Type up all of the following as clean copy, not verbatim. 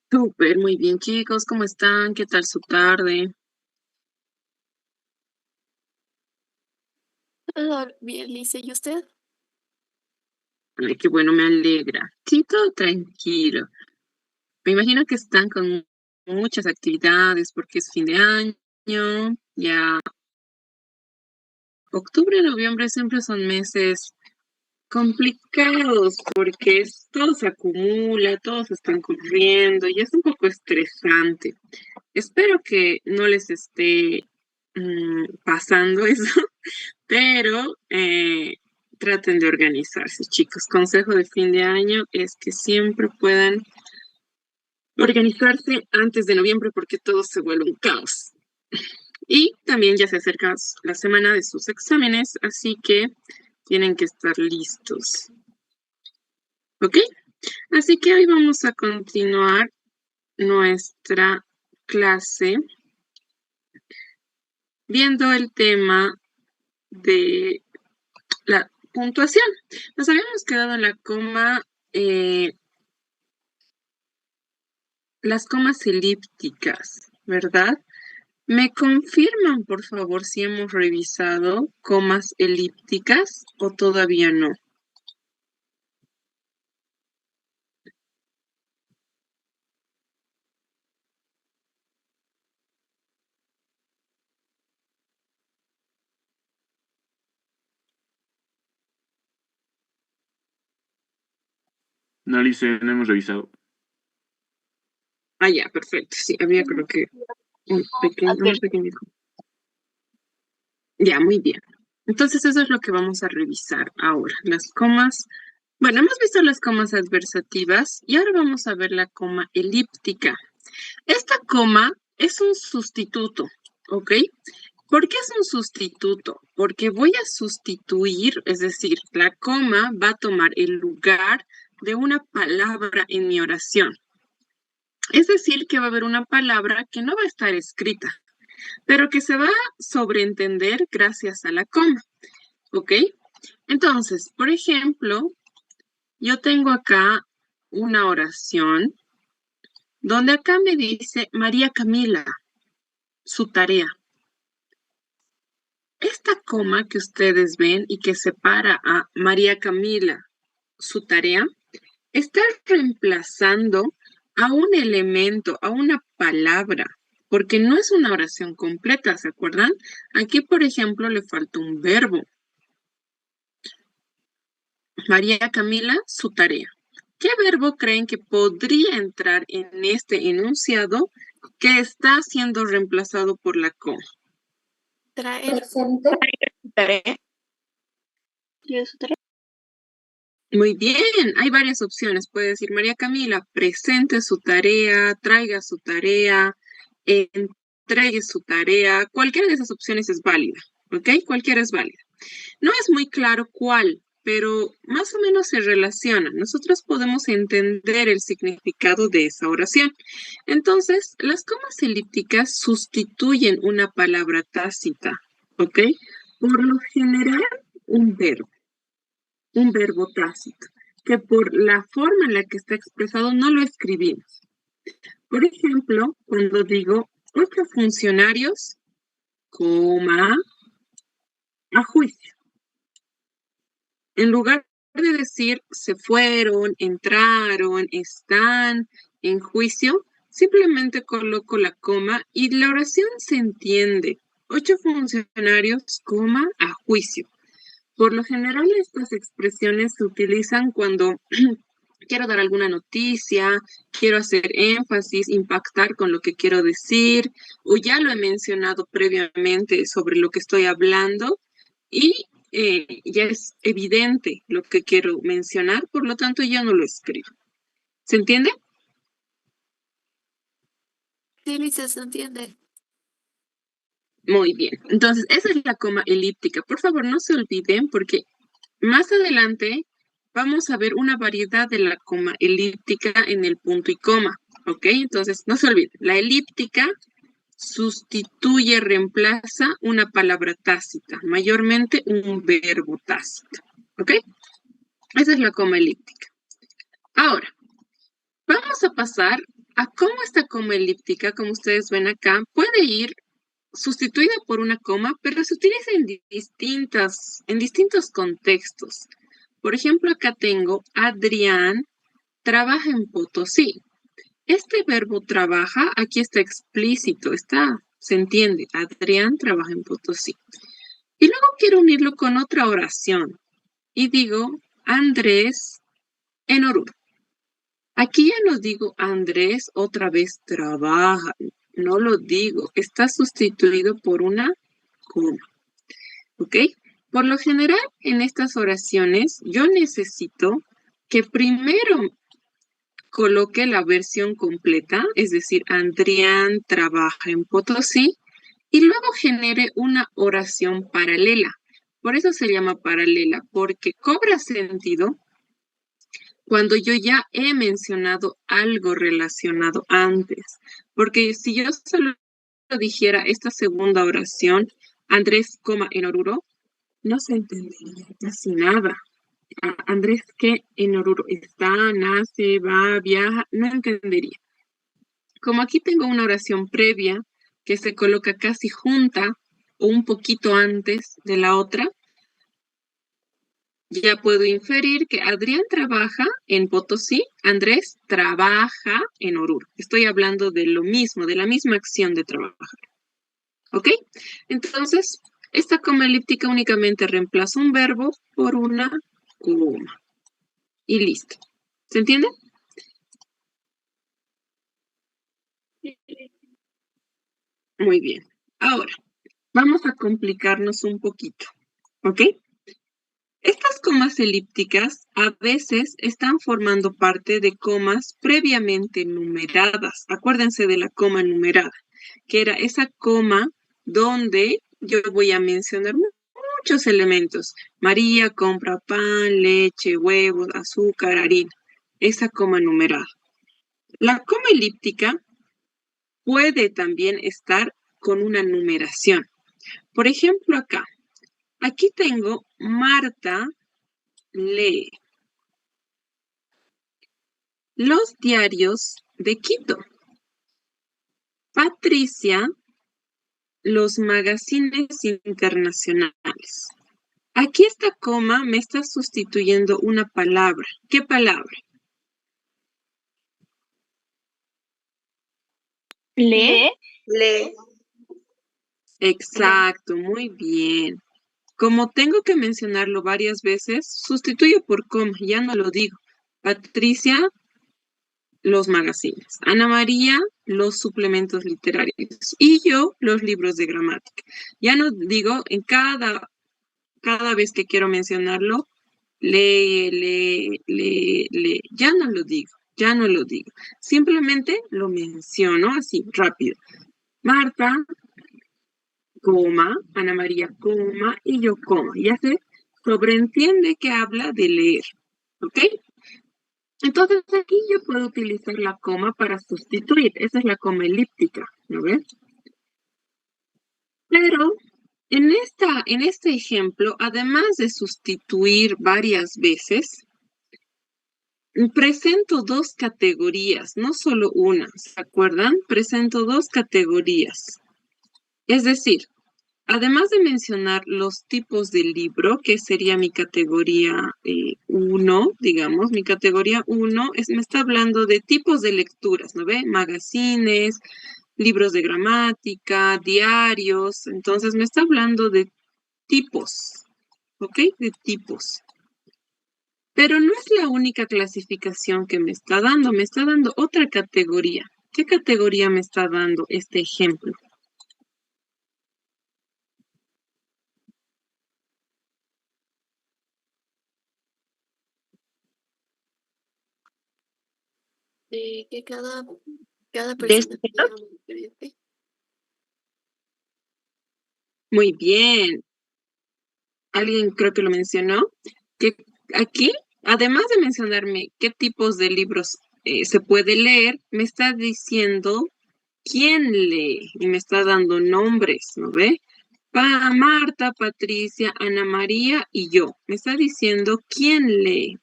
Súper, muy bien, chicos, ¿cómo están? ¿Qué tal su tarde? Todo bien, Lice. ¿Y usted? Ay, qué bueno, me alegra. Sí, todo tranquilo. Me imagino que están con muchas actividades porque es fin de año, ya octubre, noviembre siempre son meses complicados porque todo se acumula, todos están corriendo y es un poco estresante. Espero que no les esté pasando eso. Pero traten de organizarse, chicos. Consejo de fin de año es que siempre puedan organizarse antes de noviembre porque todo se vuelve un caos. Y también ya se acerca la semana de sus exámenes, así que tienen que estar listos. ¿Ok? Así que hoy vamos a continuar nuestra clase viendo el tema de la puntuación. Nos habíamos quedado en la coma las comas elípticas, ¿verdad? ¿Me confirman, por favor, si hemos revisado comas elípticas o todavía no? No, Lice, no hemos revisado. Ah, ya, perfecto. Sí, había creo que una pequeña. Ya, muy bien. Entonces eso es lo que vamos a revisar ahora. Las comas, bueno, hemos visto las comas adversativas y ahora vamos a ver la coma elíptica. Esta coma es un sustituto, ¿ok? ¿Por qué es un sustituto? Porque voy a sustituir, es decir, la coma va a tomar el lugar de una palabra en mi oración. Es decir, que va a haber una palabra que no va a estar escrita, pero que se va a sobreentender gracias a la coma, ¿ok? Entonces, por ejemplo, yo tengo acá una oración donde acá me dice María Camila, su tarea. Esta coma que ustedes ven y que separa a María Camila, su tarea, está reemplazando a un elemento, a una palabra, porque no es una oración completa, ¿se acuerdan? Aquí, por ejemplo, le falta un verbo. María Camila, su tarea. ¿Qué verbo creen que podría entrar en este enunciado que está siendo reemplazado por la coma? Traer. Tarea. ¿Y su tarea? Muy bien, hay varias opciones. Puede decir María Camila, presente su tarea, traiga su tarea, entregue su tarea. Cualquiera de esas opciones es válida, ¿ok? Cualquiera es válida. No es muy claro cuál, pero más o menos se relaciona. Nosotros podemos entender el significado de esa oración. Entonces, las comas elípticas sustituyen una palabra tácita, ¿ok? Por lo general, un verbo tácito, que por la forma en la que está expresado no lo escribimos. Por ejemplo, cuando digo 8 funcionarios, coma, a juicio. En lugar de decir se fueron, entraron, están en juicio, simplemente coloco la coma y la oración se entiende. 8 funcionarios, coma, a juicio. Por lo general, estas expresiones se utilizan cuando quiero dar alguna noticia, quiero hacer énfasis, impactar con lo que quiero decir, o ya lo he mencionado previamente sobre lo que estoy hablando y ya es evidente lo que quiero mencionar, por lo tanto ya no lo escribo. ¿Se entiende? Sí, Lice, se entiende. Muy bien. Entonces, esa es la coma elíptica. Por favor, no se olviden porque más adelante vamos a ver una variedad de la coma elíptica en el punto y coma, ¿ok? Entonces, no se olviden, la elíptica sustituye, reemplaza una palabra tácita, mayormente un verbo tácito, ¿ok? Esa es la coma elíptica. Ahora, vamos a pasar a cómo esta coma elíptica, como ustedes ven acá, puede ir sustituida por una coma, pero se utiliza en distintos contextos. Por ejemplo, acá tengo Adrián trabaja en Potosí. Este verbo trabaja, aquí está explícito, se entiende. Adrián trabaja en Potosí. Y luego quiero unirlo con otra oración. Y digo, Andrés en Oruro. Aquí ya no digo Andrés otra vez trabaja. No lo digo. Está sustituido por una coma. ¿Ok? Por lo general, en estas oraciones, yo necesito que primero coloque la versión completa, es decir, Adrián trabaja en Potosí, y luego genere una oración paralela. Por eso se llama paralela, porque cobra sentido cuando yo ya he mencionado algo relacionado antes. Porque si yo solo dijera esta segunda oración, Andrés, en Oruro, no se entendería casi nada. Andrés, ¿qué en Oruro está, nace, va, viaja? No entendería. Como aquí tengo una oración previa que se coloca casi junta o un poquito antes de la otra, ya puedo inferir que Adrián trabaja en Potosí, Andrés trabaja en Oruro. Estoy hablando de lo mismo, de la misma acción de trabajar. ¿Ok? Entonces, esta coma elíptica únicamente reemplaza un verbo por una coma. Y listo. ¿Se entiende? Muy bien. Ahora, vamos a complicarnos un poquito. ¿Ok? Estas comas elípticas a veces están formando parte de comas previamente numeradas. Acuérdense de la coma numerada, que era esa coma donde yo voy a mencionar muchos elementos. María compra pan, leche, huevos, azúcar, harina. Esa coma numerada. La coma elíptica puede también estar con una numeración. Por ejemplo, acá. Aquí tengo Marta lee los diarios de Quito. Patricia, los magazines internacionales. Aquí esta coma me está sustituyendo una palabra. ¿Qué palabra? ¿Lee? Lee. Exacto, muy bien. Como tengo que mencionarlo varias veces, sustituyo por coma, ya no lo digo. Patricia, los magazines. Ana María, los suplementos literarios. Y yo, los libros de gramática. Ya no digo en cada vez que quiero mencionarlo, lee. Ya no lo digo, ya no lo digo. Simplemente lo menciono así, rápido. Marta, coma, Ana María, coma, y yo, coma. Ya se sobreentiende que habla de leer, ¿ok? Entonces aquí yo puedo utilizar la coma para sustituir. Esa es la coma elíptica, ¿no ves? Pero en este ejemplo, además de sustituir varias veces, presento dos categorías, no solo una, ¿se acuerdan? Presento dos categorías. Es decir, además de mencionar los tipos de libro, que sería mi categoría 1, digamos, mi categoría 1 me está hablando de tipos de lecturas, ¿no ve? Magazines, libros de gramática, diarios, entonces me está hablando de tipos, ¿ok? De tipos. Pero no es la única clasificación que me está dando otra categoría. ¿Qué categoría me está dando este ejemplo? Que cada ¿De persona este? tiene algo diferente. Muy bien. Alguien creo que lo mencionó, que aquí, además de mencionarme qué tipos de libros se puede leer, me está diciendo quién lee y me está dando nombres, ¿no ve? Marta, Patricia, Ana María y yo. Me está diciendo quién lee.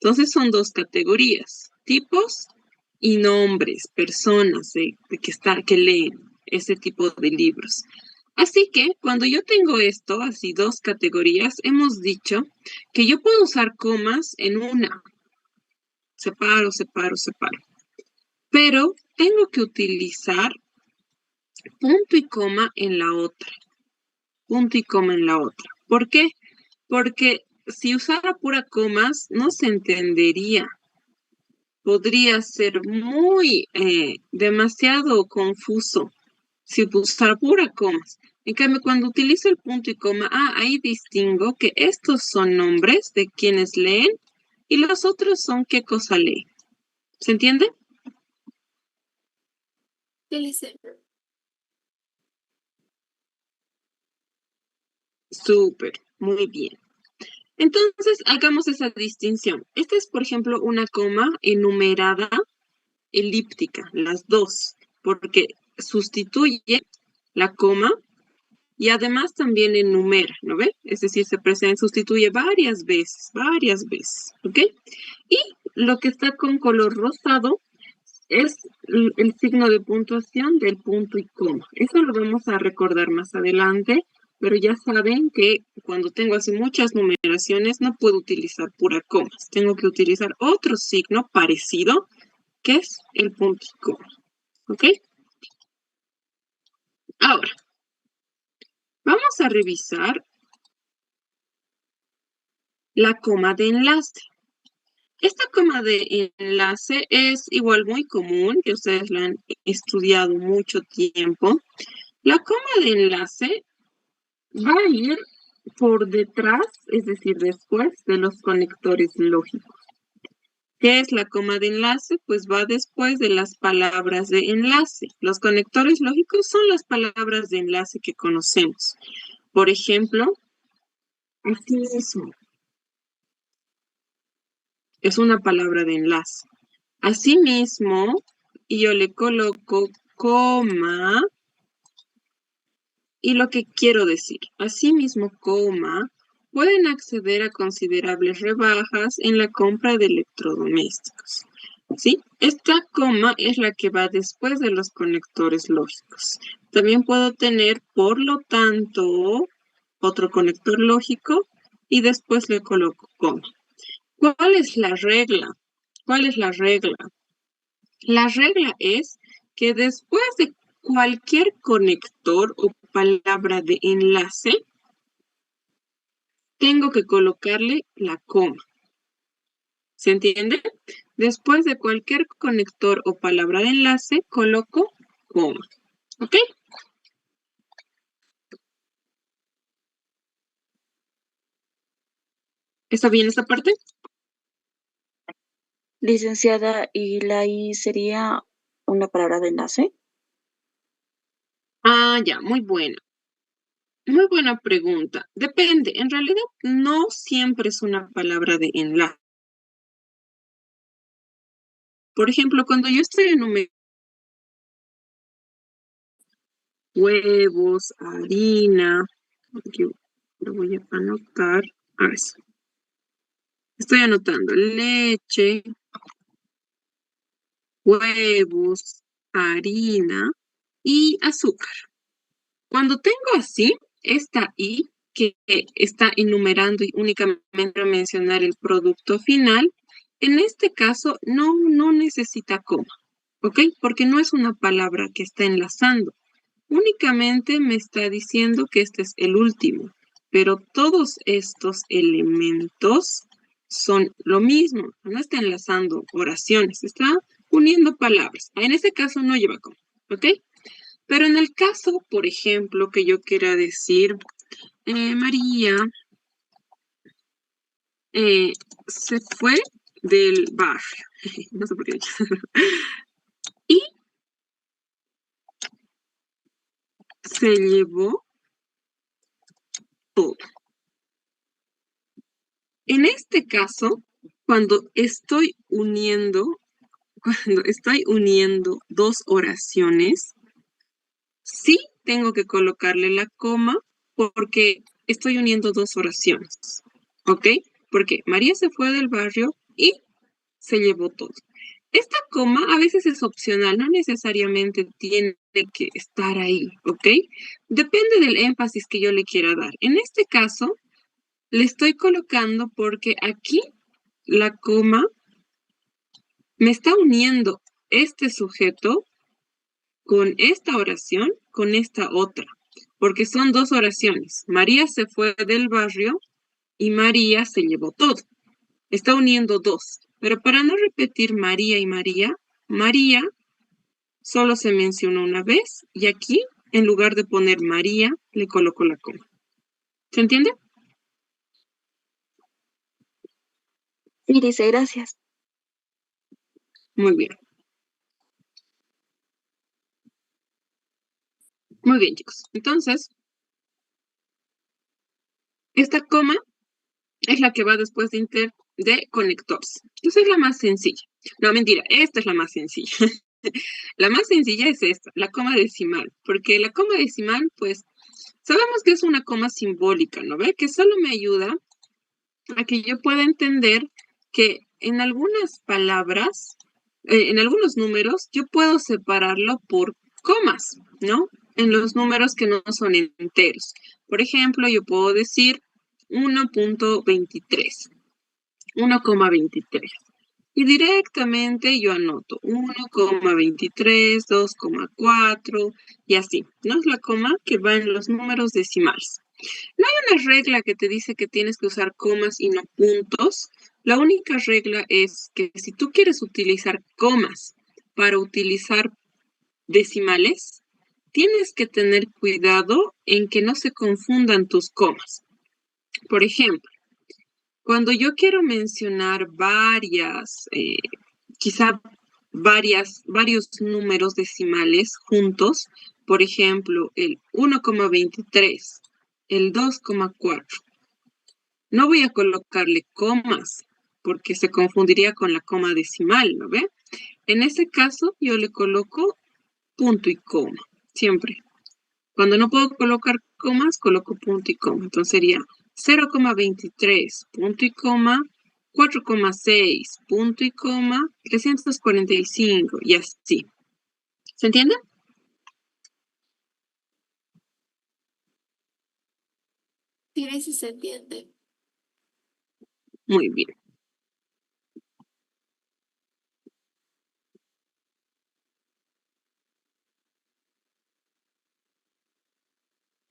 Entonces son dos categorías, tipos y nombres, personas que leen ese tipo de libros. Así que cuando yo tengo esto, así dos categorías, hemos dicho que yo puedo usar comas en una. Separo, separo, separo. Pero tengo que utilizar punto y coma en la otra. Punto y coma en la otra. ¿Por qué? Porque si usara pura comas, no se entendería. Podría ser muy demasiado confuso si usara pura comas. En cambio, cuando utilizo el punto y coma, ahí distingo que estos son nombres de quienes leen y los otros son qué cosa leen. ¿Se entiende? ¿Qué le hice? Súper, muy bien. Entonces, hagamos esa distinción. Esta es, por ejemplo, una coma enumerada elíptica, las dos, porque sustituye la coma y además también enumera, ¿no ve? Es decir, sustituye varias veces, ¿ok? Y lo que está con color rosado es el signo de puntuación del punto y coma. Eso lo vamos a recordar más adelante, pero ya saben que cuando tengo así muchas numeraciones no puedo utilizar pura comas. Tengo que utilizar otro signo parecido, que es el punto y coma. ¿Ok? Ahora, vamos a revisar la coma de enlace. Esta coma de enlace es igual muy común, que ustedes la han estudiado mucho tiempo. La coma de enlace va a ir por detrás, es decir, después de los conectores lógicos. ¿Qué es la coma de enlace? Pues va después de las palabras de enlace. Los conectores lógicos son las palabras de enlace que conocemos. Por ejemplo, así mismo. Es una palabra de enlace. Asimismo, y yo le coloco coma, y lo que quiero decir, asimismo, coma, pueden acceder a considerables rebajas en la compra de electrodomésticos. ¿Sí? Esta coma es la que va después de los conectores lógicos. También puedo tener, por lo tanto, otro conector lógico y después le coloco coma. ¿Cuál es la regla? ¿Cuál es la regla? La regla es que después de cualquier conector o palabra de enlace, tengo que colocarle la coma. ¿Se entiende? Después de cualquier conector o palabra de enlace, coloco coma. ¿Ok? ¿Está bien esta parte? Licenciada, ¿y la I sería una palabra de enlace? Ya, muy buena. Muy buena pregunta. Depende. En realidad, no siempre es una palabra de enlace. Por ejemplo, cuando yo estoy enumerando huevos, harina, aquí lo voy a anotar. A ver, estoy anotando leche, huevos, harina y azúcar. Cuando tengo así, esta I que está enumerando y únicamente mencionar el producto final, en este caso no necesita coma, ¿ok? Porque no es una palabra que está enlazando. Únicamente me está diciendo que este es el último, pero todos estos elementos son lo mismo. No está enlazando oraciones, está uniendo palabras. En este caso no lleva coma, ¿ok? Pero en el caso, por ejemplo, que yo quiera decir, María se fue del barrio. No sé por qué. Y se llevó todo. En este caso, cuando estoy uniendo dos oraciones, sí tengo que colocarle la coma porque estoy uniendo dos oraciones. ¿Ok? Porque María se fue del barrio y se llevó todo. Esta coma a veces es opcional, no necesariamente tiene que estar ahí, ¿ok? Depende del énfasis que yo le quiera dar. En este caso, le estoy colocando porque aquí la coma me está uniendo este sujeto con esta oración, con esta otra, porque son dos oraciones. María se fue del barrio y María se llevó todo. Está uniendo dos. Pero para no repetir María y María, María solo se menciona una vez y aquí, en lugar de poner María, le coloco la coma. ¿Se entiende? Sí, dice, gracias. Muy bien. Muy bien, chicos. Entonces, esta coma es la que va después de conectores. Entonces es la más sencilla. No, mentira, esta es la más sencilla. La más sencilla es esta, la coma decimal, porque la coma decimal, pues, sabemos que es una coma simbólica, ¿no ve? Que solo me ayuda a que yo pueda entender que en algunas palabras, en algunos números, yo puedo separarlo por comas, ¿no? En los números que no son enteros. Por ejemplo, yo puedo decir 1.23, 1,23. Y directamente yo anoto 1,23, 2,4 y así. No es la coma que va en los números decimales. No hay una regla que te dice que tienes que usar comas y no puntos. La única regla es que si tú quieres utilizar comas para utilizar decimales, tienes que tener cuidado en que no se confundan tus comas. Por ejemplo, cuando yo quiero mencionar quizá varios números decimales juntos, por ejemplo, el 1,23, el 2,4, no voy a colocarle comas porque se confundiría con la coma decimal, ¿no ve? En ese caso, yo le coloco punto y coma, siempre. Cuando no puedo colocar comas, coloco punto y coma. Entonces sería 0,23, punto y coma, 4,6, punto y coma, 345 y así. ¿Se entiende? Sí, sí se entiende. Muy bien.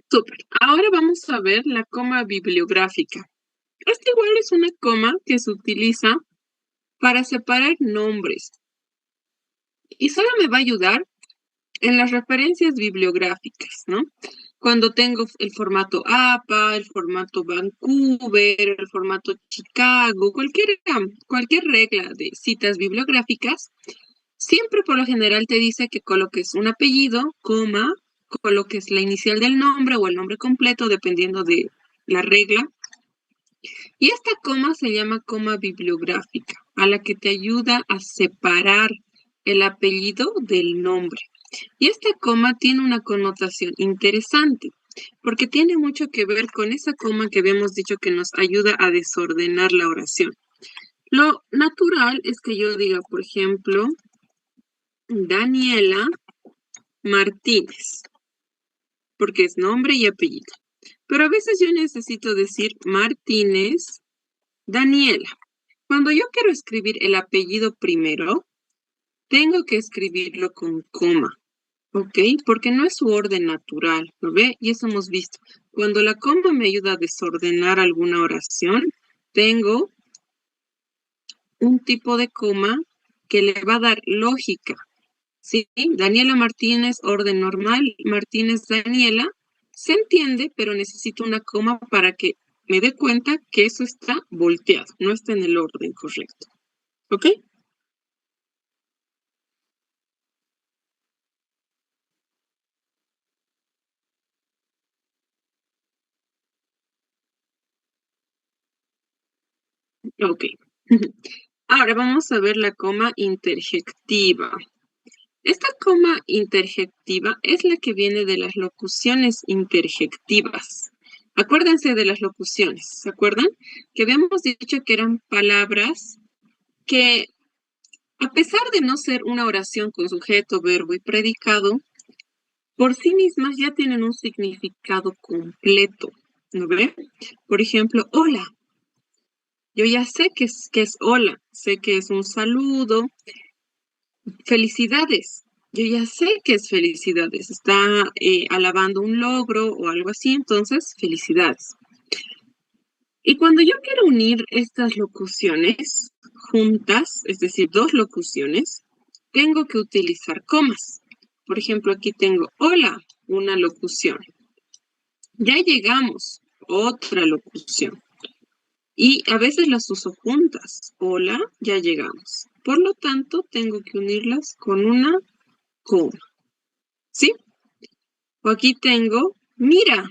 Súper. Ahora vamos a ver la coma bibliográfica. Esta igual es una coma que se utiliza para separar nombres y solo me va a ayudar en las referencias bibliográficas, ¿no? Cuando tengo el formato APA, el formato Vancouver, el formato Chicago, cualquier regla de citas bibliográficas, siempre por lo general te dice que coloques un apellido, coma, coloques la inicial del nombre o el nombre completo, dependiendo de la regla. Y esta coma se llama coma bibliográfica, a la que te ayuda a separar el apellido del nombre. Y esta coma tiene una connotación interesante, porque tiene mucho que ver con esa coma que habíamos dicho que nos ayuda a desordenar la oración. Lo natural es que yo diga, por ejemplo, Daniela Martínez, porque es nombre y apellido. Pero a veces yo necesito decir Martínez Daniela. Cuando yo quiero escribir el apellido primero, tengo que escribirlo con coma. ¿Ok? Porque no es su orden natural, ¿lo ve? Y eso hemos visto. Cuando la coma me ayuda a desordenar alguna oración, tengo un tipo de coma que le va a dar lógica. ¿Sí? Daniela Martínez, orden normal, Martínez Daniela, se entiende, pero necesito una coma para que me dé cuenta que eso está volteado, no está en el orden correcto. ¿Ok? Ok. Ahora vamos a ver la coma interjectiva. Esta coma interjectiva es la que viene de las locuciones interjectivas. Acuérdense de las locuciones, ¿se acuerdan? Que habíamos dicho que eran palabras que A pesar de no ser una oración con sujeto, verbo y predicado, por sí mismas ya tienen un significado completo, ¿no ve? Por ejemplo, hola. Yo ya sé que es hola, sé que es un saludo. Felicidades. Yo ya sé que es felicidades. Está alabando un logro o algo así, entonces felicidades. Y cuando yo quiero unir estas locuciones juntas, es decir, dos locuciones, tengo que utilizar comas. Por ejemplo, aquí tengo hola, una locución. Ya llegamos, otra locución. Y a veces las uso juntas. Hola, ya llegamos. Por lo tanto, tengo que unirlas con una coma. ¿Sí? O aquí tengo, mira,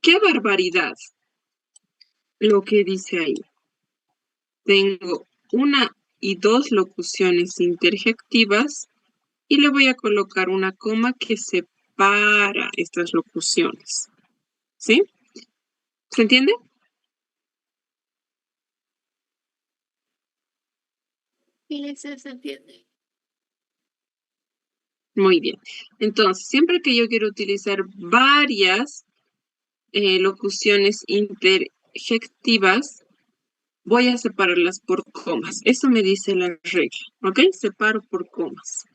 qué barbaridad lo que dice ahí. Tengo una y dos locuciones interjectivas y le voy a colocar una coma que separa estas locuciones. ¿Sí? ¿Se entiende? Sí, se entiende. Muy bien. Entonces, siempre que yo quiero utilizar varias locuciones interjectivas, voy a separarlas por comas. Eso me dice la regla, ¿ok? Separo por comas.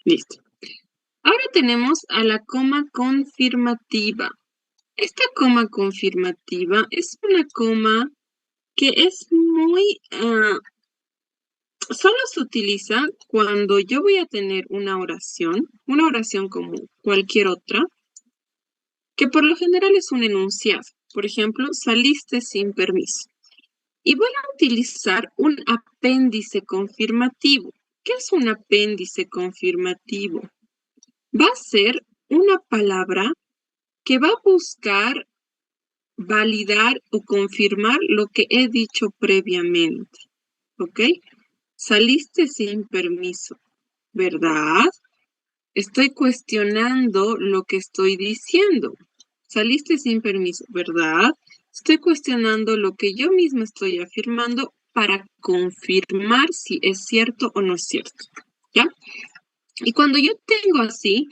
Listo. Ahora tenemos a la coma confirmativa. Esta coma confirmativa es una coma que es muy... solo se utiliza cuando yo voy a tener una oración como cualquier otra, que por lo general es un enunciado. Por ejemplo, saliste sin permiso. Y voy a utilizar un apéndice confirmativo. ¿Qué es un apéndice confirmativo? Va a ser una palabra que va a buscar validar o confirmar lo que he dicho previamente. ¿Ok? Saliste sin permiso, ¿verdad? Estoy cuestionando lo que estoy diciendo. Saliste sin permiso, ¿verdad? Estoy cuestionando lo que yo misma estoy afirmando para confirmar si es cierto o no es cierto. ¿Ya? Y cuando yo tengo así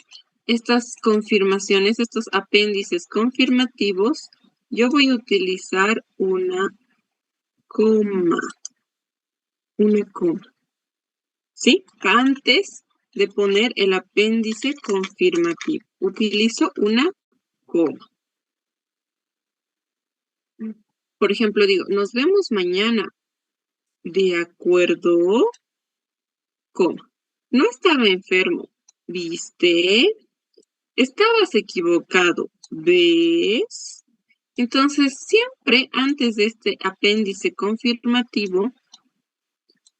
estas confirmaciones, estos apéndices confirmativos, yo voy a utilizar una coma. Una coma. ¿Sí? Antes de poner el apéndice confirmativo, utilizo una coma. Por ejemplo, digo, nos vemos mañana. De acuerdo, coma. No estaba enfermo. ¿Viste? Estabas equivocado. ¿Ves? Entonces, siempre antes de este apéndice confirmativo,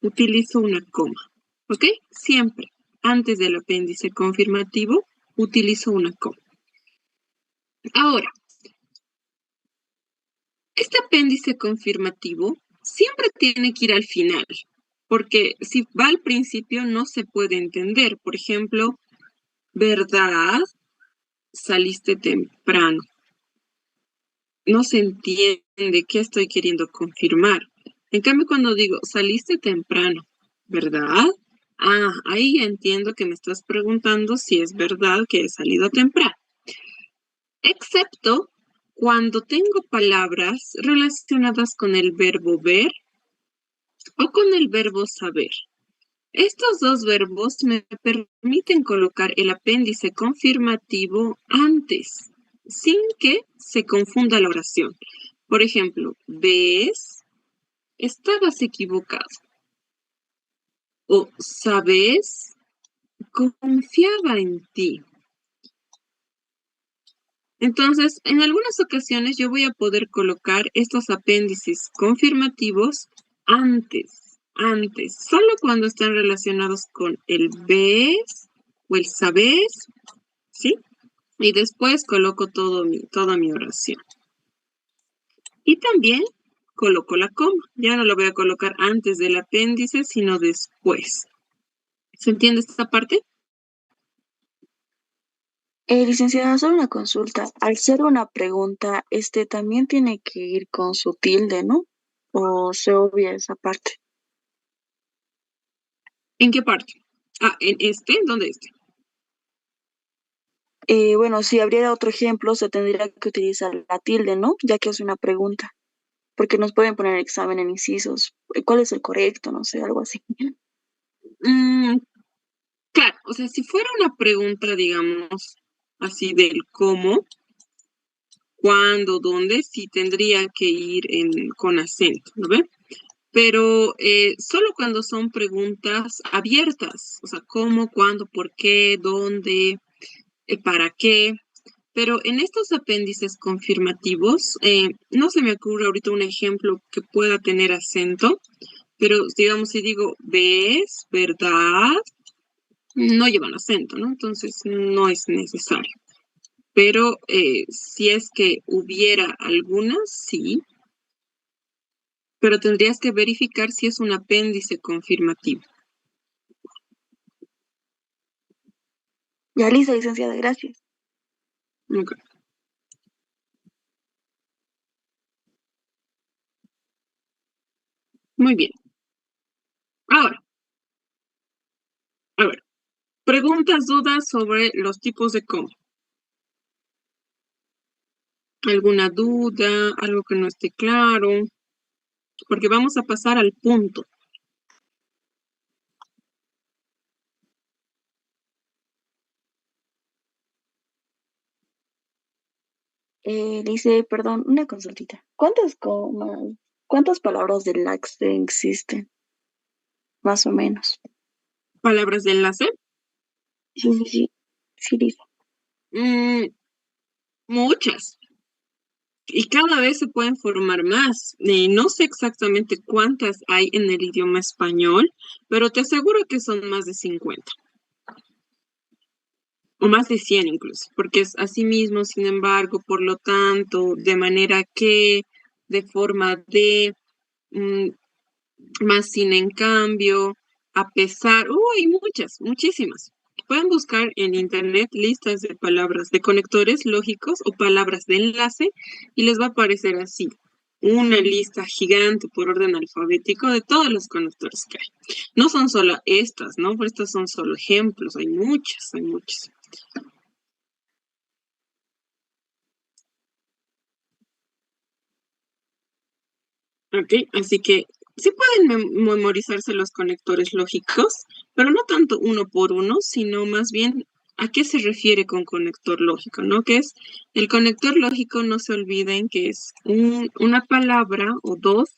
utilizo una coma. ¿Ok? Siempre antes del apéndice confirmativo, utilizo una coma. Ahora, este apéndice confirmativo siempre tiene que ir al final, porque si va al principio no se puede entender. Por ejemplo, ¿verdad? Saliste temprano. No se entiende qué estoy queriendo confirmar. En cambio, cuando digo saliste temprano, ¿verdad? Ah, ahí ya entiendo que me estás preguntando si es verdad que he salido temprano. Excepto cuando tengo palabras relacionadas con el verbo ver o con el verbo saber. Estos dos verbos me permiten colocar el apéndice confirmativo antes, sin que se confunda la oración. Por ejemplo, ¿ves? Estabas equivocado. O, ¿sabes? Confiaba en ti. Entonces, en algunas ocasiones yo voy a poder colocar estos apéndices confirmativos antes, solo cuando están relacionados con el ves o el sabes, ¿sí? Y después coloco toda mi oración. Y también coloco la coma. Ya no lo voy a colocar antes del apéndice, sino después. ¿Se entiende esta parte? Licenciada, solo una consulta. Al ser una pregunta, también tiene que ir con su tilde, ¿no? o se obvia esa parte. ¿En qué parte? Ah, ¿en este? ¿Dónde este? Bueno, si habría otro ejemplo, se tendría que utilizar la tilde, ¿no? Ya que es una pregunta, porque nos pueden poner examen en incisos. ¿Cuál es el correcto? No sé, algo así. Mm, claro, o sea, si fuera una pregunta, digamos, así del cómo, cuándo, dónde, sí tendría que ir con acento, ¿no ve? Pero solo cuando son preguntas abiertas, o sea, cómo, cuándo, por qué, dónde, para qué. Pero en estos apéndices confirmativos, no se me ocurre ahorita un ejemplo que pueda tener acento, pero digamos, si digo ves, verdad, no llevan acento, ¿no? Entonces no es necesario. Pero si es que hubiera algunas, sí, pero tendrías que verificar si es un apéndice confirmativo. Ya listo, licenciada, gracias. Ok. Muy bien. Ahora, a ver, preguntas, dudas sobre los tipos de cómo. ¿Alguna duda? ¿Algo que no esté claro? Porque vamos a pasar al punto. Dice, perdón, una consultita. ¿Cuántas comas, cuántas palabras de laxe existen? Más o menos. Palabras de enlace. Sí, sí, sí. Sí, dice. Mm, muchas. Y cada vez se pueden formar más. No sé exactamente cuántas hay en el idioma español, pero te aseguro que son más de 50 o más de 100 incluso, porque es así mismo, sin embargo, por lo tanto, de manera que, de forma de, mm, más sin en cambio, a pesar, hay muchas, muchísimas. Pueden buscar en internet listas de palabras de conectores lógicos o palabras de enlace y les va a aparecer así, una lista gigante por orden alfabético de todos los conectores que hay. No son solo estas, ¿no? Pero estas son solo ejemplos, hay muchas, hay muchas. Ok, así que sí pueden memorizarse los conectores lógicos, pero no tanto uno por uno, sino más bien a qué se refiere con conector lógico, ¿no? Que es el conector lógico, no se olviden que es una palabra o dos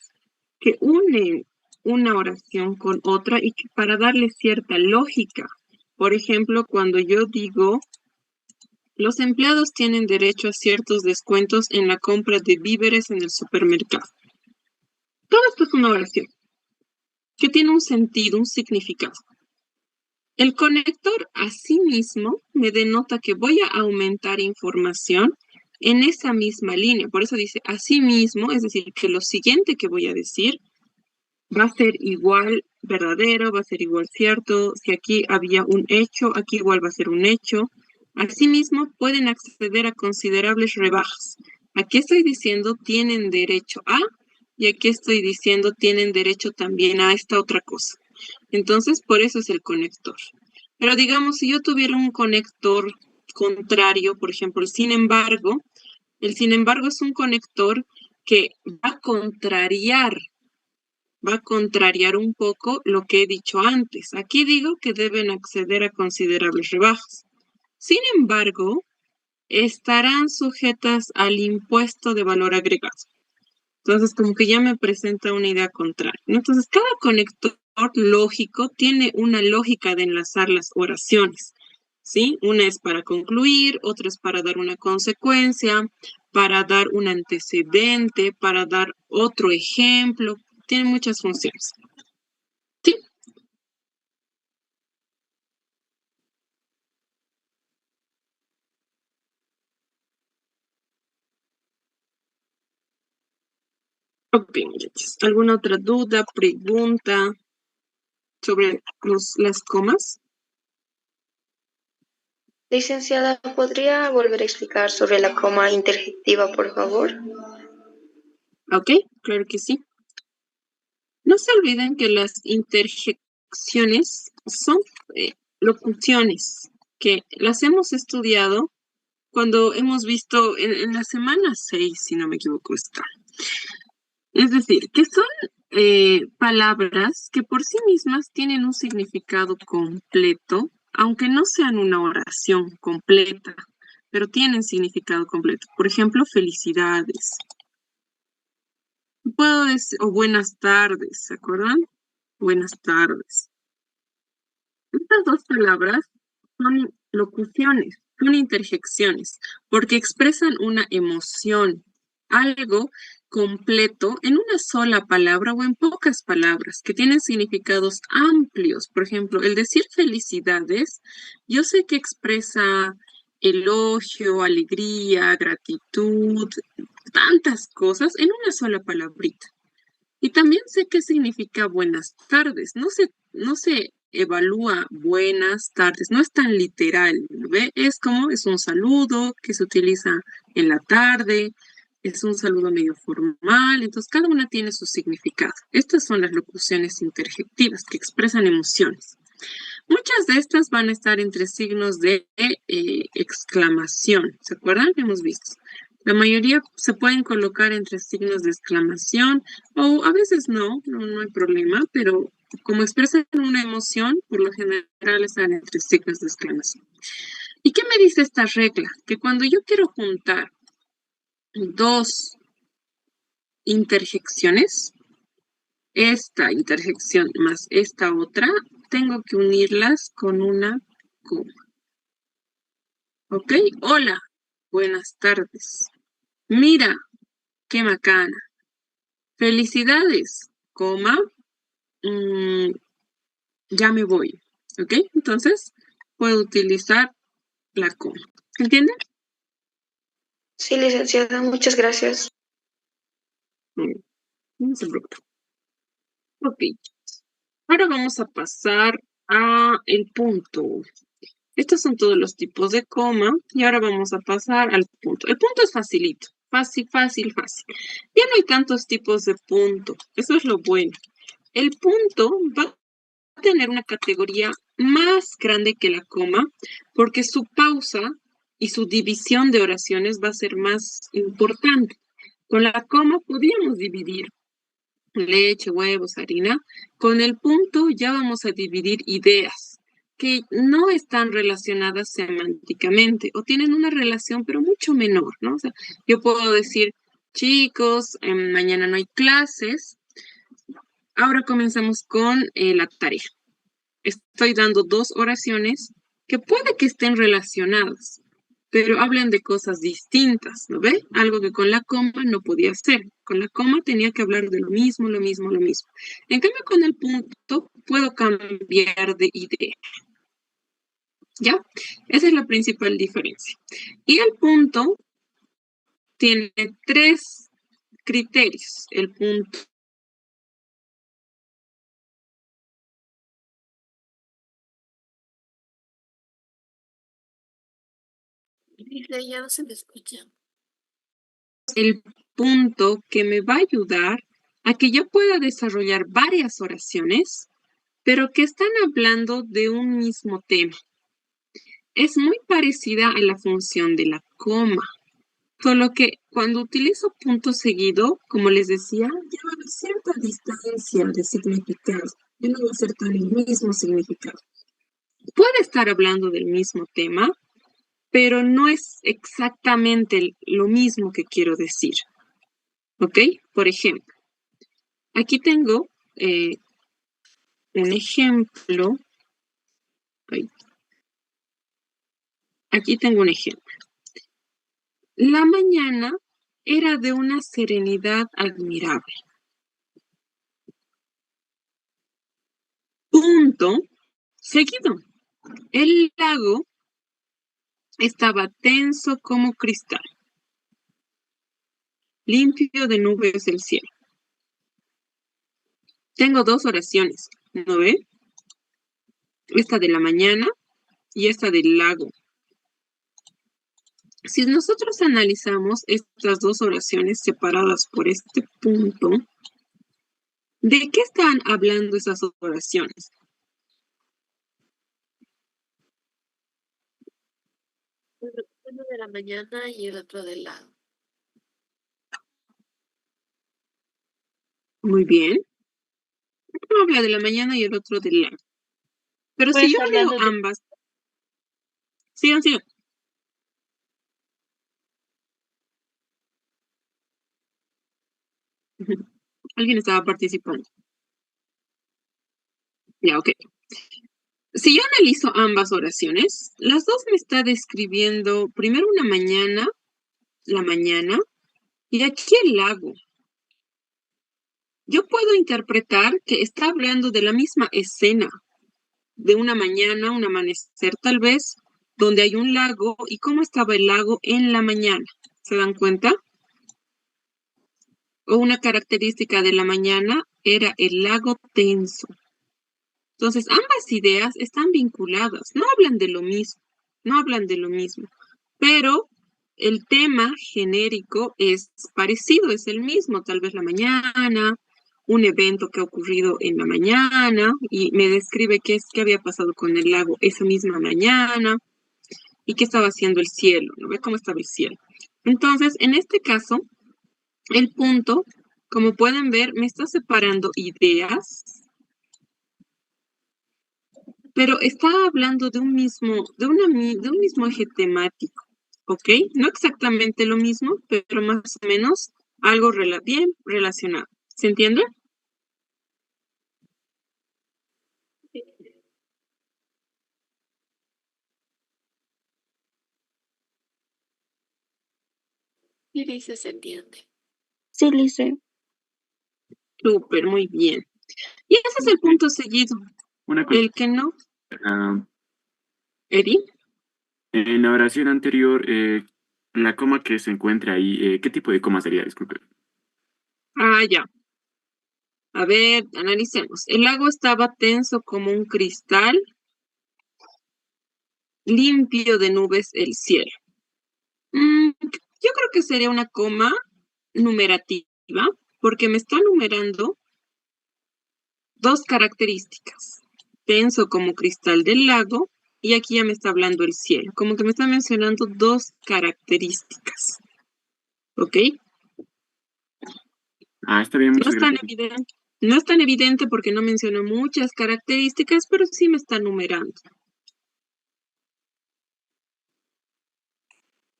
que unen una oración con otra y que para darle cierta lógica. Por ejemplo, cuando yo digo, los empleados tienen derecho a ciertos descuentos en la compra de víveres en el supermercado. Todo esto es una oración que tiene un sentido, un significado. El conector asimismo me denota que voy a aumentar información en esa misma línea. Por eso dice asimismo, es decir, que lo siguiente que voy a decir va a ser igual verdadero, va a ser igual cierto. Si aquí había un hecho, aquí igual va a ser un hecho. Asimismo, pueden acceder a considerables rebajas. Aquí estoy diciendo tienen derecho a, y aquí estoy diciendo tienen derecho también a esta otra cosa. Entonces, por eso es el conector. Pero digamos, si yo tuviera un conector contrario, por ejemplo, el sin embargo es un conector que va a contrariar un poco lo que he dicho antes. Aquí digo que deben acceder a considerables rebajas. Sin embargo, estarán sujetas al impuesto de valor agregado. Entonces, como que ya me presenta una idea contraria, ¿no? Entonces, cada conector lógico tiene una lógica de enlazar las oraciones, ¿sí? Una es para concluir, otra es para dar una consecuencia, para dar un antecedente, para dar otro ejemplo. Tiene muchas funciones. Sí, ok, muchachos. ¿Alguna otra duda, pregunta sobre las comas? Licenciada, ¿podría volver a explicar sobre la coma interjectiva, por favor? Ok, claro que sí. No se olviden que las interjecciones son locuciones que las hemos estudiado cuando hemos visto en la semana 6, si no me equivoco, está. Es decir, que son palabras que por sí mismas tienen un significado completo, aunque no sean una oración completa, pero tienen significado completo. Por ejemplo, felicidades. Puedo decir, o buenas tardes, ¿se acuerdan? Buenas tardes. Estas dos palabras son locuciones, son interjecciones, porque expresan una emoción, algo completo en una sola palabra o en pocas palabras, que tienen significados amplios. Por ejemplo, el decir felicidades, yo sé que expresa elogio, alegría, gratitud, tantas cosas en una sola palabrita. Y también sé qué significa buenas tardes. No se evalúa buenas tardes, no es tan literal, ¿ve? Es un saludo que se utiliza en la tarde, es un saludo medio formal, entonces cada una tiene su significado. Estas son las locuciones interjectivas que expresan emociones. Muchas de estas van a estar entre signos de exclamación, ¿se acuerdan? Hemos visto. La mayoría se pueden colocar entre signos de exclamación o a veces no hay problema, pero como expresan una emoción, por lo general están entre signos de exclamación. ¿Y qué me dice esta regla? Que cuando yo quiero juntar dos interjecciones, esta interjección más esta otra, tengo que unirlas con una coma. ¿Ok? Hola, buenas tardes. Mira, qué macana. Felicidades, coma, ya me voy. ¿Ok? Entonces, puedo utilizar la coma. ¿Entienden? Sí, licenciada, muchas gracias. No se preocupe. Ok. Ahora vamos a pasar a el punto. Estos son todos los tipos de coma y ahora vamos a pasar al punto. El punto es facilito, fácil. Ya no hay tantos tipos de punto, eso es lo bueno. El punto va a tener una categoría más grande que la coma porque su pausa y su división de oraciones va a ser más importante. Con la coma podríamos dividir leche, huevos, harina. Con el punto ya vamos a dividir ideas que no están relacionadas semánticamente o tienen una relación pero mucho menor, ¿no? O sea, yo puedo decir, chicos, mañana no hay clases, ahora comenzamos con la tarea. Estoy dando dos oraciones que puede que estén relacionadas, pero hablan de cosas distintas, ¿no ve? Algo que con la coma no podía hacer. Con la coma tenía que hablar de lo mismo. En cambio, con el punto puedo cambiar de idea. ¿Ya? Esa es la principal diferencia. Y el punto tiene tres criterios. El punto Ya no se me escucha. el punto que me va a ayudar a que yo pueda desarrollar varias oraciones, pero que están hablando de un mismo tema. Es muy parecida a la función de la coma, solo que cuando utilizo punto seguido, como les decía, lleva una cierta distancia de significado. Ya no va a ser tan el mismo significado. Puede estar hablando del mismo tema, pero no es exactamente lo mismo que quiero decir. ¿Ok? Por ejemplo, aquí tengo un ejemplo. Aquí tengo un ejemplo. La mañana era de una serenidad admirable. Punto seguido. El lago estaba tenso como cristal, limpio de nubes del cielo. Tengo dos oraciones, ¿no ve? Esta de la mañana y esta del lago. Si nosotros analizamos estas dos oraciones separadas por este punto, ¿De qué están hablando esas oraciones? Uno de la mañana y el otro del lado. Muy bien. Uno habla de la mañana y el otro del la. Pero si Pues yo leo hablando de, ambas, sigan, sigan. Alguien estaba participando. Ya, ok. Si yo analizo ambas oraciones, las dos me está describiendo primero una mañana, la mañana, y aquí el lago. Yo puedo interpretar que está hablando de la misma escena, de una mañana, un amanecer tal vez, donde hay un lago y cómo estaba el lago en la mañana. ¿Se dan cuenta? O una característica de la mañana era el lago tenso. Entonces, ambas ideas están vinculadas, no hablan de lo mismo, no hablan de lo mismo, pero el tema genérico es parecido, es el mismo, tal vez la mañana, un evento que ha ocurrido en la mañana y me describe qué había pasado con el lago esa misma mañana y qué estaba haciendo el cielo, ¿no ve cómo estaba el cielo? Entonces, en este caso, el punto, como pueden ver, me está separando ideas, pero está hablando de un mismo, de un mismo eje temático, ¿ok? No exactamente lo mismo, pero más o menos algo bien relacionado. ¿Se entiende? Y dice se entiende. sí, Lice. Súper, muy bien. Y ese es el punto seguido. Una cosa. El que no, ah, Eri. en la oración anterior, la coma que se encuentra ahí, ¿qué tipo de coma sería? Disculpe. Ah, ya. A ver, analicemos. El lago estaba tenso como un cristal, limpio de nubes el cielo. Yo creo que sería una coma numerativa, porque me está numerando dos características. Tenso como cristal del lago, y aquí ya me está hablando el cielo. Como que me está mencionando dos características. ¿Ok? Ah, está bien, No muchas es tan gracias. evidente. No es tan evidente porque no menciona muchas características, pero sí me está numerando.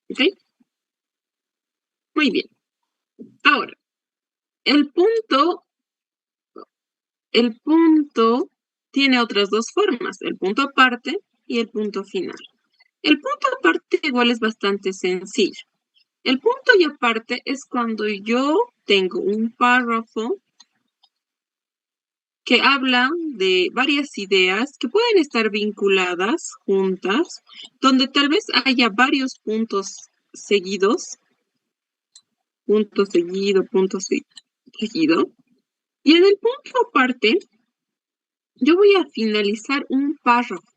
¿Ok? Muy bien. Ahora, el punto, el punto tiene otras dos formas, el punto aparte y el punto final. El punto aparte igual es bastante sencillo. El punto y aparte es cuando yo tengo un párrafo que habla de varias ideas que pueden estar vinculadas juntas, donde tal vez haya varios puntos seguidos, seguido. Y en el punto aparte, yo voy a finalizar un párrafo.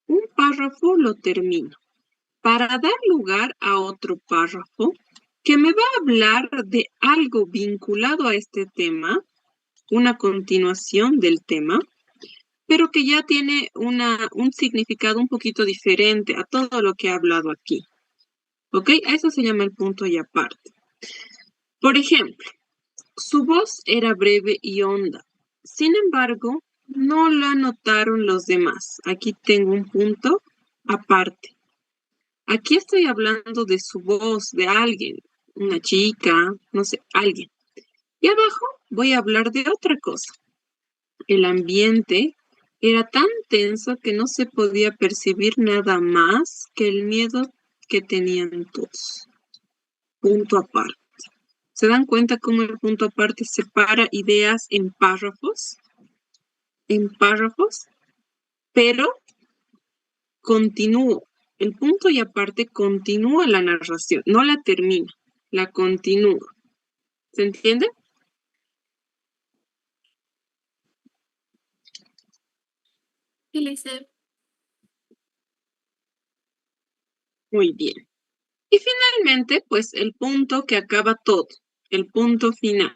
Un párrafo lo termino para dar lugar a otro párrafo que me va a hablar de algo vinculado a este tema, una continuación del tema, pero que ya tiene un significado un poquito diferente a todo lo que he hablado aquí. ¿Ok? A eso se llama el punto y aparte. Por ejemplo, su voz era breve y honda. Sin embargo, no la notaron los demás. Aquí tengo un punto aparte. Aquí estoy hablando de su voz, de alguien, una chica, no sé, alguien. Y abajo voy a hablar de otra cosa. El ambiente era tan tenso que no se podía percibir nada más que el miedo que tenían todos. Punto aparte. ¿Se dan cuenta cómo el punto aparte separa ideas en párrafos? En párrafos, pero continúo. El punto y aparte continúa la narración, no la termina, la continúa. ¿Se entiende? Y le dice, Muy bien. Y finalmente, pues el punto que acaba todo, el punto final.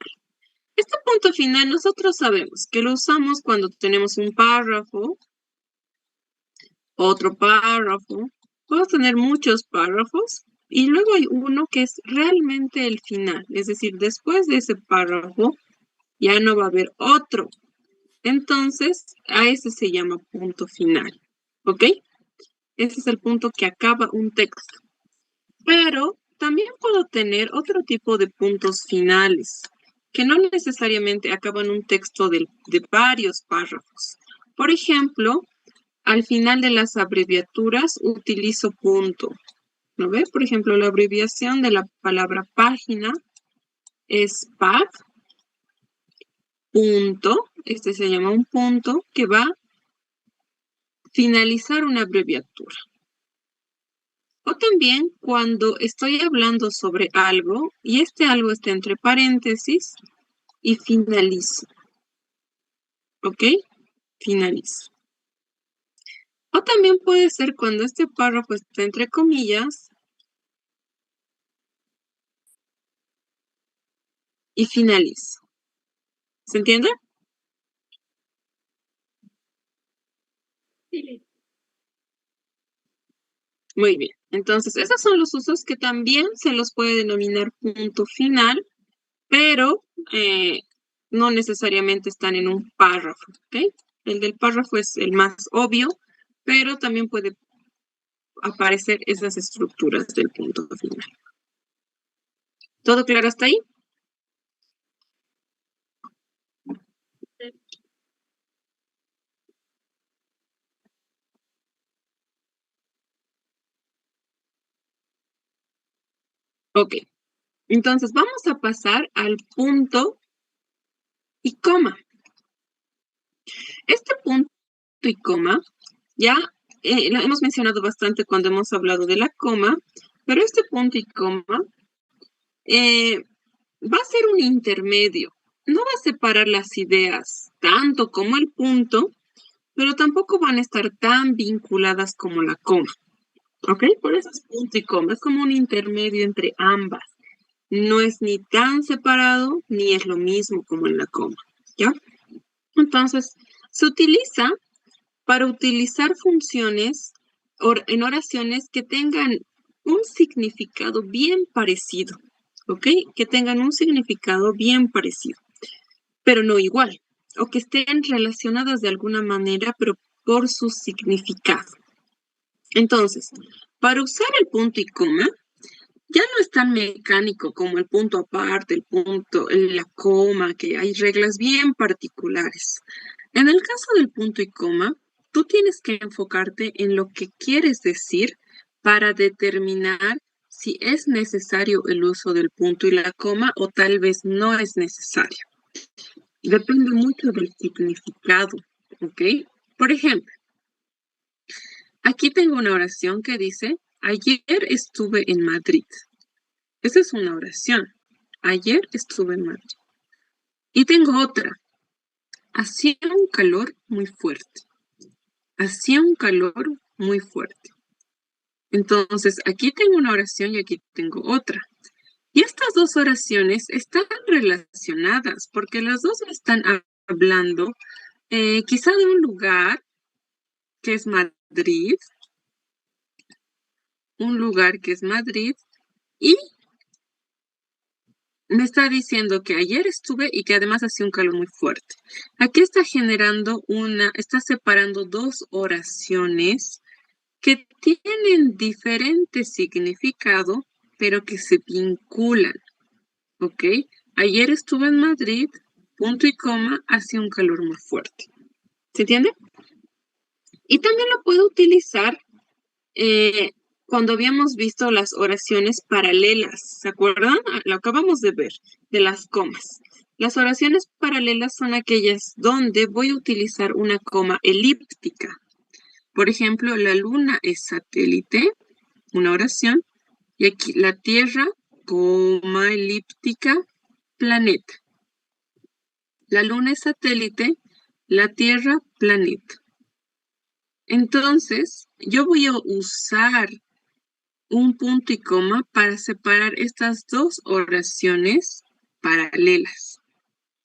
Este punto final nosotros sabemos que lo usamos cuando tenemos un párrafo, otro párrafo, podemos tener muchos párrafos y luego hay uno que es realmente el final, es decir, después de ese párrafo ya no va a haber otro. Entonces, a ese se llama punto final, ¿ok? Ese es el punto que acaba un texto. Pero también puedo tener otro tipo de puntos finales, que no necesariamente acaban un texto de varios párrafos. Por ejemplo, al final de las abreviaturas utilizo punto. ¿Lo ves? Por ejemplo, la abreviación de la palabra página es PAG, punto. Este se llama un punto que va a finalizar una abreviatura. O también cuando estoy hablando sobre algo y este algo está entre paréntesis y finalizo. ¿Ok? Finalizo. O también puede ser cuando este párrafo está entre comillas y finalizo. ¿Se entiende? Sí. Muy bien. Entonces, esos son los usos que también se los puede denominar punto final, pero no necesariamente están en un párrafo. ¿Ok? El del párrafo es el más obvio, pero también puede aparecer esas estructuras del punto final. ¿Todo claro hasta ahí? Ok. Entonces vamos a pasar al punto y coma. Este punto y coma ya lo hemos mencionado bastante cuando hemos hablado de la coma, pero este punto y coma va a ser un intermedio. No va a separar las ideas tanto como el punto, pero tampoco van a estar tan vinculadas como la coma. ¿Ok? Por eso es punto y coma. Es como un intermedio entre ambas. No es ni tan separado, ni es lo mismo como en la coma. ¿Ya? Entonces, se utiliza para utilizar funciones en oraciones que tengan un significado bien parecido. ¿Ok? Que tengan un significado bien parecido, pero no igual. O que estén relacionadas de alguna manera, pero por su significado. Entonces, para usar el punto y coma, ya no es tan mecánico como el punto aparte, el punto, la coma, que hay reglas bien particulares. En el caso del punto y coma, tú tienes que enfocarte en lo que quieres decir para determinar si es necesario el uso del punto y la coma o tal vez no es necesario. Depende mucho del significado, ¿ok? Por ejemplo, aquí tengo una oración que dice, ayer estuve en Madrid. Esa es una oración. Ayer estuve en Madrid. Y tengo otra. Hacía un calor muy fuerte. Hacía un calor muy fuerte. Entonces, aquí tengo una oración y aquí tengo otra. Y estas dos oraciones están relacionadas porque las dos me están hablando quizá de un lugar que es Madrid, un lugar que es Madrid, y me está diciendo que ayer estuve y que además hacía un calor muy fuerte. Aquí está generando está separando dos oraciones que tienen diferente significado, pero que se vinculan, ¿ok? Ayer estuve en Madrid, punto y coma, hacía un calor muy fuerte. ¿Se entiende? Y también lo puedo utilizar cuando habíamos visto las oraciones paralelas, ¿se acuerdan? Lo acabamos de ver, de las comas. Las oraciones paralelas son aquellas donde voy a utilizar una coma elíptica. Por ejemplo, la luna es satélite, una oración, y aquí la Tierra, coma elíptica, planeta. La luna es satélite, la Tierra, planeta. Entonces, yo voy a usar un punto y coma para separar estas dos oraciones paralelas.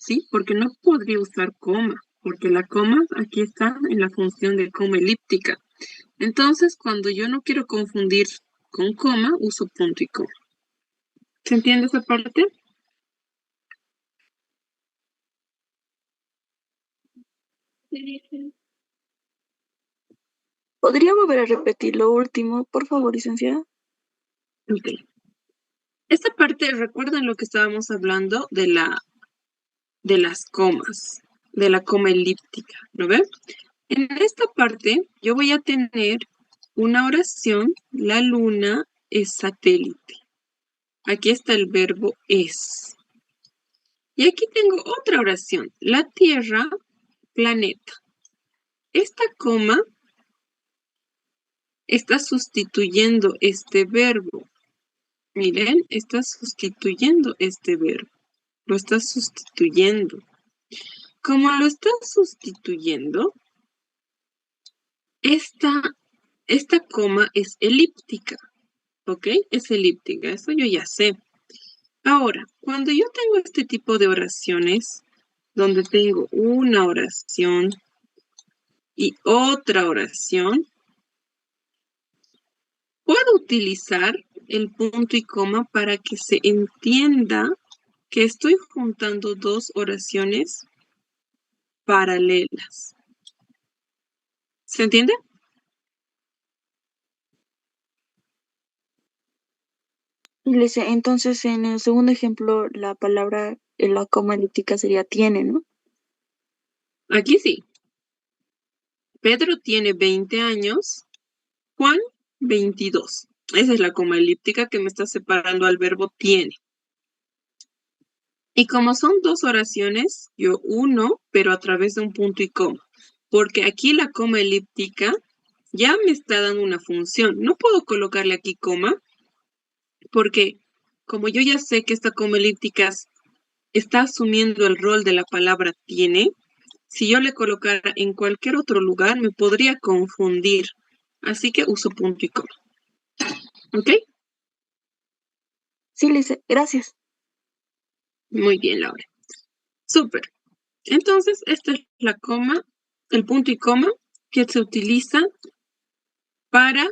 ¿sí? Porque no podría usar coma, porque la coma aquí está en la función de coma elíptica. Entonces, cuando yo no quiero confundir con coma, uso punto y coma. ¿Se entiende esa parte? ¿Podría volver a repetir lo último, por favor, licenciada? Ok. Esta parte, recuerdan lo que estábamos hablando de las comas, de la coma elíptica, ¿no ven? En esta parte, yo voy a tener una oración, la luna es satélite. Aquí está el verbo es. Y aquí tengo otra oración, la Tierra, planeta. Esta coma está sustituyendo este verbo. Miren, está sustituyendo este verbo. Lo está sustituyendo. Como lo está sustituyendo, esta coma es elíptica. ¿Ok? Es elíptica. Eso yo ya sé. Ahora, cuando yo tengo este tipo de oraciones, donde tengo una oración y otra oración, puedo utilizar el punto y coma para que se entienda que estoy juntando dos oraciones paralelas. ¿Se entiende? Entonces, en el segundo ejemplo, la palabra en la coma elíptica sería tiene, ¿no? Aquí sí. Pedro tiene 20 años, Juan 22. Esa es la coma elíptica que me está separando al verbo tiene. Y como son dos oraciones, yo uno, pero a través de un punto y coma. Porque aquí la coma elíptica ya me está dando una función. No puedo colocarle aquí coma, porque como yo ya sé que esta coma elíptica está asumiendo el rol de la palabra tiene, si yo le colocara en cualquier otro lugar, me podría confundir. Así que uso punto y coma. ¿Ok? Sí, gracias. Muy bien, Laura. Súper. Entonces, esta es la coma, el punto y coma que se utiliza para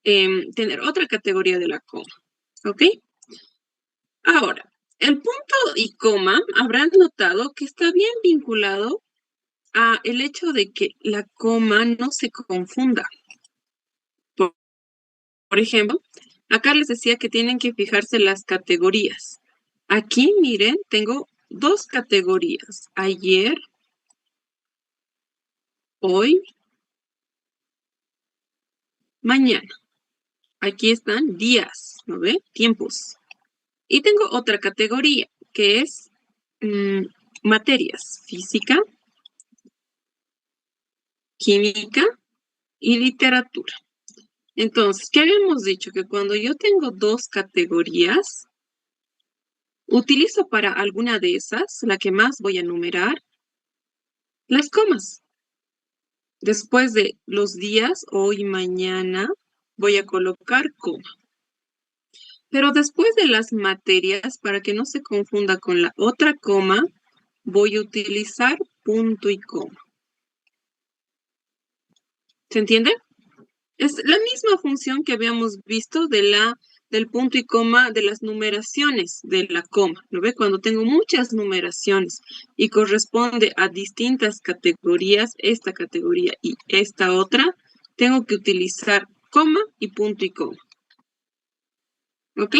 tener otra categoría de la coma. ¿Ok? Ahora, el punto y coma habrán notado que está bien vinculado a el hecho de que la coma no se confunda. Por ejemplo, acá les decía que tienen que fijarse las categorías. Aquí, miren, tengo dos categorías. Ayer, hoy, mañana. Aquí están días, ¿no ve? Tiempos. Y tengo otra categoría que es materias, física, química y literatura. Entonces, ¿qué habíamos dicho? Que cuando yo tengo dos categorías, utilizo para alguna de esas, la que más voy a numerar, las comas. Después de los días, hoy, mañana, voy a colocar coma. Pero después de las materias, para que no se confunda con la otra coma, voy a utilizar punto y coma. ¿Se entiende? Es la misma función que habíamos visto del punto y coma de las numeraciones de la coma. ¿Lo ve? Cuando tengo muchas numeraciones y corresponde a distintas categorías, esta categoría y esta otra, tengo que utilizar coma y punto y coma. ¿Ok?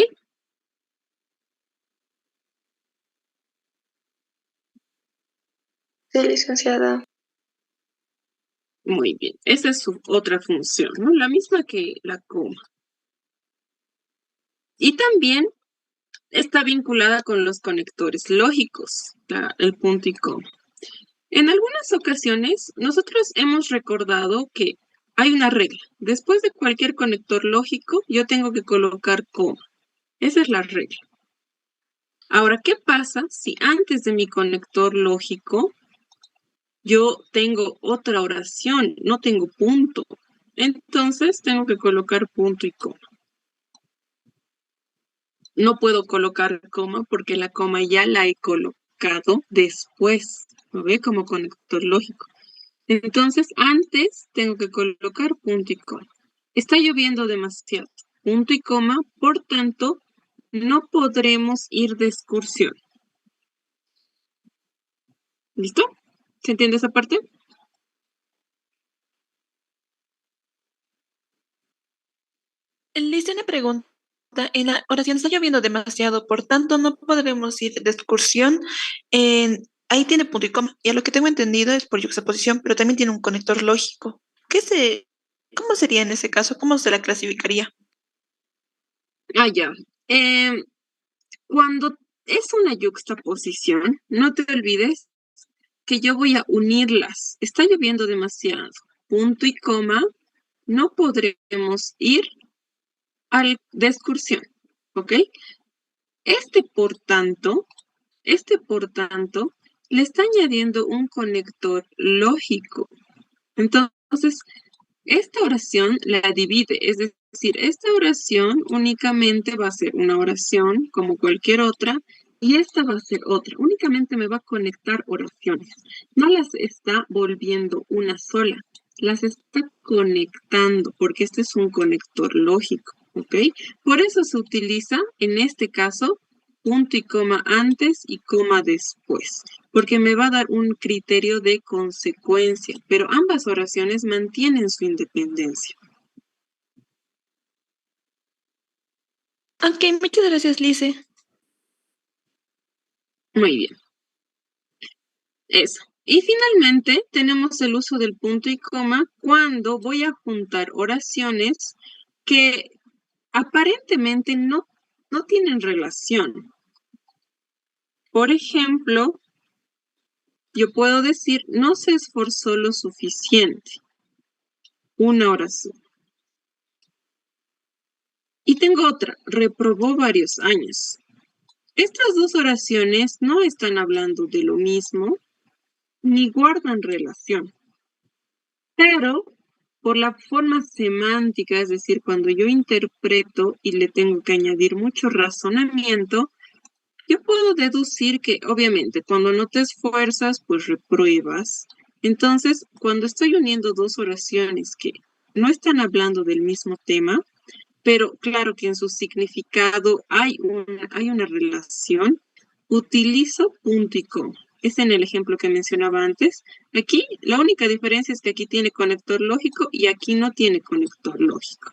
Sí, licenciada. Muy bien. Esa es su otra función, ¿no? La misma que la coma. Y también está vinculada con los conectores lógicos, el punto y coma. En algunas ocasiones, nosotros hemos recordado que hay una regla. Después de cualquier conector lógico, yo tengo que colocar coma. Esa es la regla. Ahora, ¿qué pasa si antes de mi conector lógico yo tengo otra oración, no tengo punto? Entonces, tengo que colocar punto y coma. No puedo colocar coma porque la coma ya la he colocado. colocado después, ¿lo ve? Como conector lógico. Entonces, antes tengo que colocar punto y coma. Está lloviendo demasiado, punto y coma, por tanto, no podremos ir de excursión. ¿Listo? ¿Se entiende esa parte? Le hice una pregunta. En la oración está lloviendo demasiado, por tanto no podremos ir de excursión. Ahí tiene punto y coma. Y a lo que tengo entendido es por yuxtaposición, pero también tiene un conector lógico. ¿Cómo sería en ese caso? ¿Cómo se la clasificaría? Ah, ya. Cuando es una yuxtaposición, no te olvides que yo voy a unirlas. Está lloviendo demasiado. Punto y coma, no podremos ir de excursión, ¿ok? Este por tanto, le está añadiendo un conector lógico. Entonces, esta oración la divide, es decir, esta oración únicamente va a ser una oración como cualquier otra y esta va a ser otra. Únicamente me va a conectar oraciones. No las está volviendo una sola, las está conectando porque este es un conector lógico, ¿ok? Por eso se utiliza en este caso punto y coma antes y coma después, porque me va a dar un criterio de consecuencia, pero ambas oraciones mantienen su independencia. Ok, muchas gracias, Lice. Muy bien. Eso. Y finalmente tenemos el uso del punto y coma cuando voy a juntar oraciones que aparentemente no tienen relación. Por ejemplo, yo puedo decir, no se esforzó lo suficiente. Una oración. Y tengo otra, reprobó varios años. Estas dos oraciones no están hablando de lo mismo, ni guardan relación. Pero por la forma semántica, es decir, cuando yo interpreto y le tengo que añadir mucho razonamiento, yo puedo deducir que obviamente cuando no te esfuerzas, pues repruebas. Entonces, cuando estoy uniendo dos oraciones que no están hablando del mismo tema, pero claro que en su significado hay una relación, utilizo punto y coma. Es en el ejemplo que mencionaba antes. Aquí la única diferencia es que aquí tiene conector lógico y aquí no tiene conector lógico.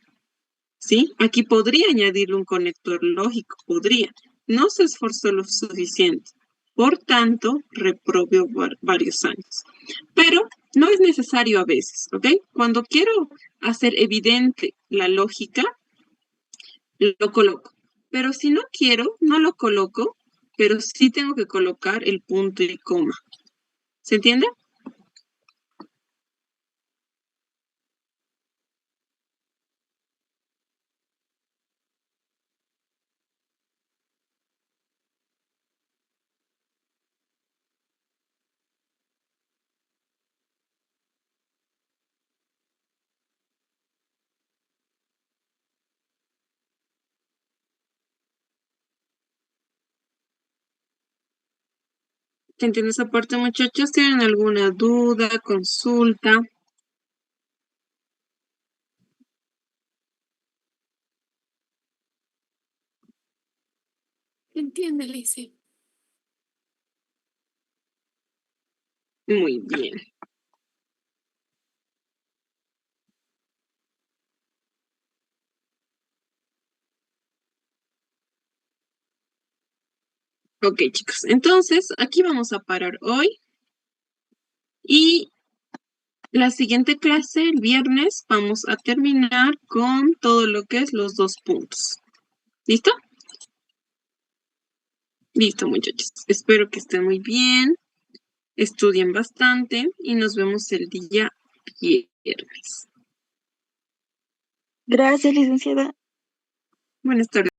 ¿Sí? Aquí podría añadirle un conector lógico, podría. No se esforzó lo suficiente. Por tanto, reprobó varios años. Pero no es necesario a veces, ¿ok? Cuando quiero hacer evidente la lógica, lo coloco. Pero si no quiero, no lo coloco, pero sí tengo que colocar el punto y coma. ¿Se entiende? ¿Se entiende esa parte, muchachos? ¿Tienen alguna duda, consulta? Entiende, Lice. Muy bien. Ok, chicos. Entonces, aquí vamos a parar hoy. Y la siguiente clase, el viernes, vamos a terminar con todo lo que es los 2 puntos. ¿Listo? Listo, muchachos. Espero que estén muy bien. Estudien bastante y nos vemos el día viernes. Gracias, licenciada. Buenas tardes.